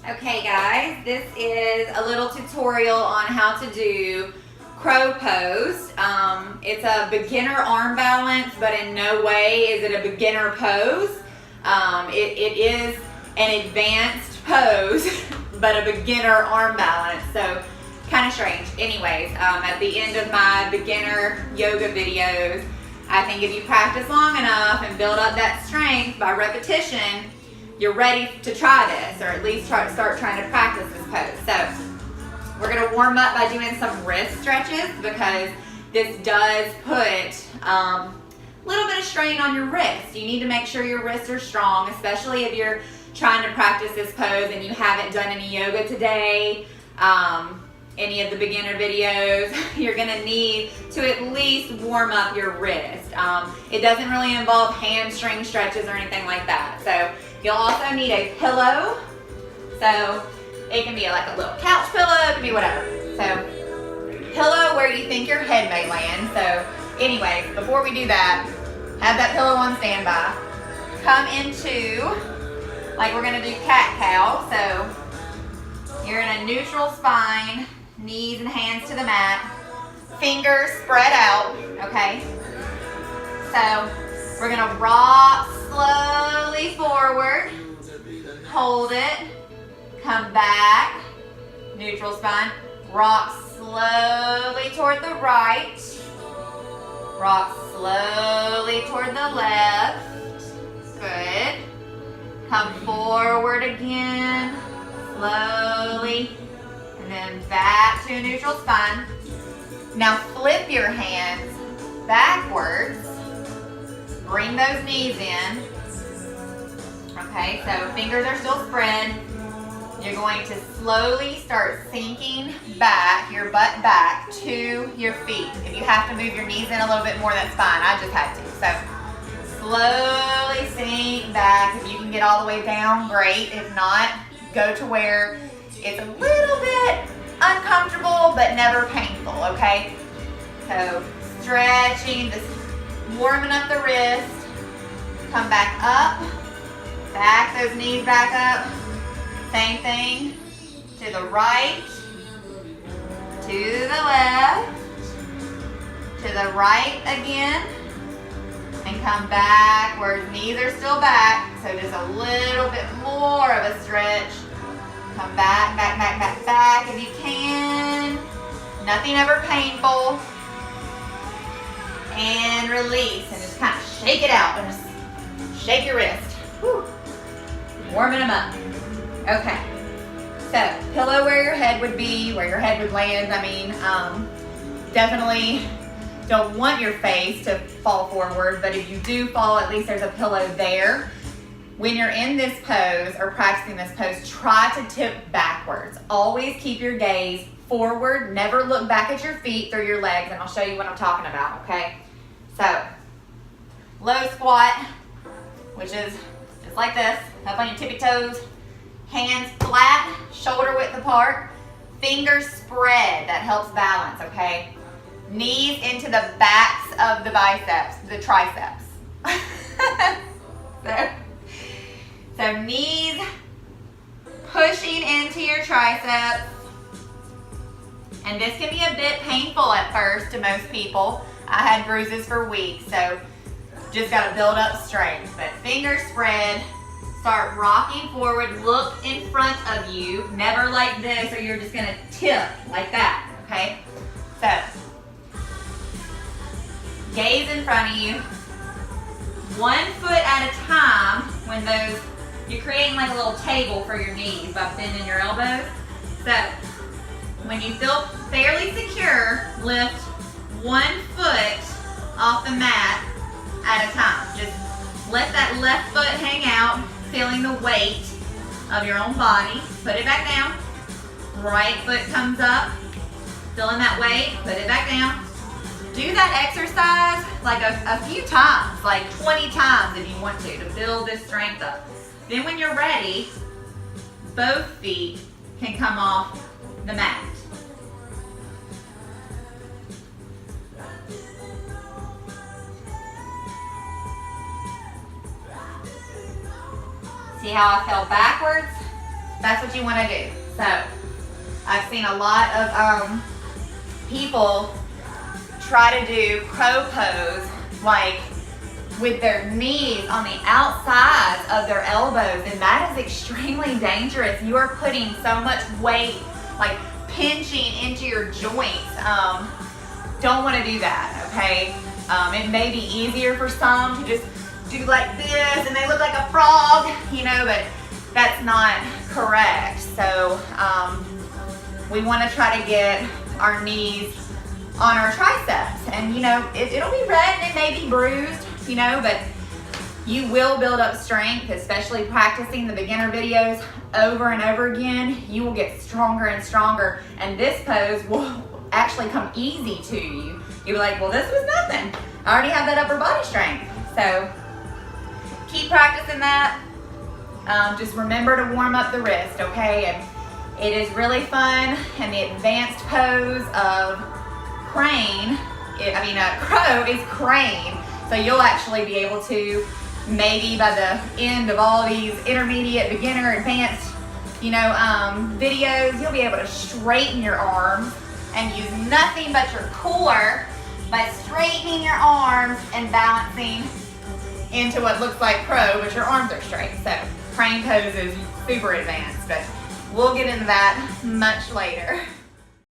Okay guys, this is a little tutorial on how to do crow pose. It's a beginner arm balance, but in no way is it a beginner pose. It is an advanced pose, but a beginner arm balance, so kind of strange. Anyways, at the end of my beginner yoga videos, I think if you practice long enough and build up that strength by repetition, you're ready to try this, or at least start trying to practice this pose. So we're gonna warm up by doing some wrist stretches because this does put a little bit of strain on your wrist. You need to make sure your wrists are strong, especially if you're trying to practice this pose and you haven't done any yoga today, any of the beginner videos. You're gonna need to at least warm up your wrist. It doesn't really involve hamstring stretches or anything like that. So you'll also need a pillow. So it can be like a little couch pillow, it can be whatever. So pillow where you think your head may land. So anyway, before we do that, have that pillow on standby. Come into, like we're gonna do cat-cow. So you're in a neutral spine, knees and hands to the mat, fingers spread out, okay? So we're gonna rock slowly forward, hold it, come back, neutral spine, rock slowly toward the right, rock slowly toward the left, good. Come forward again, slowly, and then back to a neutral spine. Now flip your hands backwards. Bring those knees in. Okay, so fingers are still spread. You're going to slowly start sinking back, your butt back to your feet. If you have to move your knees in a little bit more, that's fine. I just had to. So slowly sink back. If you can get all the way down, great. If not, go to where it's a little bit uncomfortable, but never painful, okay? So stretching, this, warming up the wrist. Come back up, back those knees back up. Same thing to the right, to the left, to the right again, and come backwards. Knees are still back, so just a little bit more of a stretch. Come back, back, back, back, back if you can. Nothing ever painful. And release, and just kind of shake it out, and just shake your wrist. Whew. Warming them up. Okay. So, pillow where your head would be, where your head would land. I mean, definitely don't want your face to fall forward, but if you do fall, at least there's a pillow there. When you're in this pose or practicing this pose, try to tip backwards. Always keep your gaze forward. Never look back at your feet through your legs, and I'll show you what I'm talking about, okay? So, low squat, which is just like this, up on your tippy toes, hands flat, shoulder width apart, fingers spread, that helps balance, okay? Knees into the backs of the biceps, the triceps. So knees pushing into your triceps. And this can be a bit painful at first to most people. I had bruises for weeks, so just gotta build up strength. But fingers spread, start rocking forward, look in front of you, never like this or you're just gonna tip like that, okay? So, gaze in front of you, 1 foot at a time. When those, you're creating like a little table for your knees by bending your elbows. So, when you feel fairly secure, lift 1 foot off the mat at a time. Just let that left foot hang out, feeling the weight of your own body. Put it back down. Right foot comes up, feeling that weight, put it back down. Do that exercise like a few times, like 20 times if you want to build this strength up. Then when you're ready, both feet can come off the mat. See how I fell backwards? That's what you want to do. So I've seen a lot of people try to do crow pose like with their knees on the outsides of their elbows, and that is extremely dangerous. You are putting so much weight, like pinching into your joints. Don't want to do that, okay? It may be easier for some to just do like this and they look like a frog, you know, but that's not correct. So we want to try to get our knees on our triceps, and you know, it'll be red and it may be bruised, you know, but you will build up strength, especially practicing the beginner videos over and over again. You will get stronger and stronger, and this pose will actually come easy to you. You'll be like, well, this was nothing. I already have that upper body strength. So keep practicing that. Just remember to warm up the wrist, okay? And it is really fun, and the advanced pose of crane, crow is crane. So you'll actually be able to, maybe by the end of all these intermediate, beginner, advanced, you know, videos, you'll be able to straighten your arms and use nothing but your core by straightening your arms and balancing into what looks like crow, but your arms are straight. So crane pose is super advanced, but we'll get into that much later.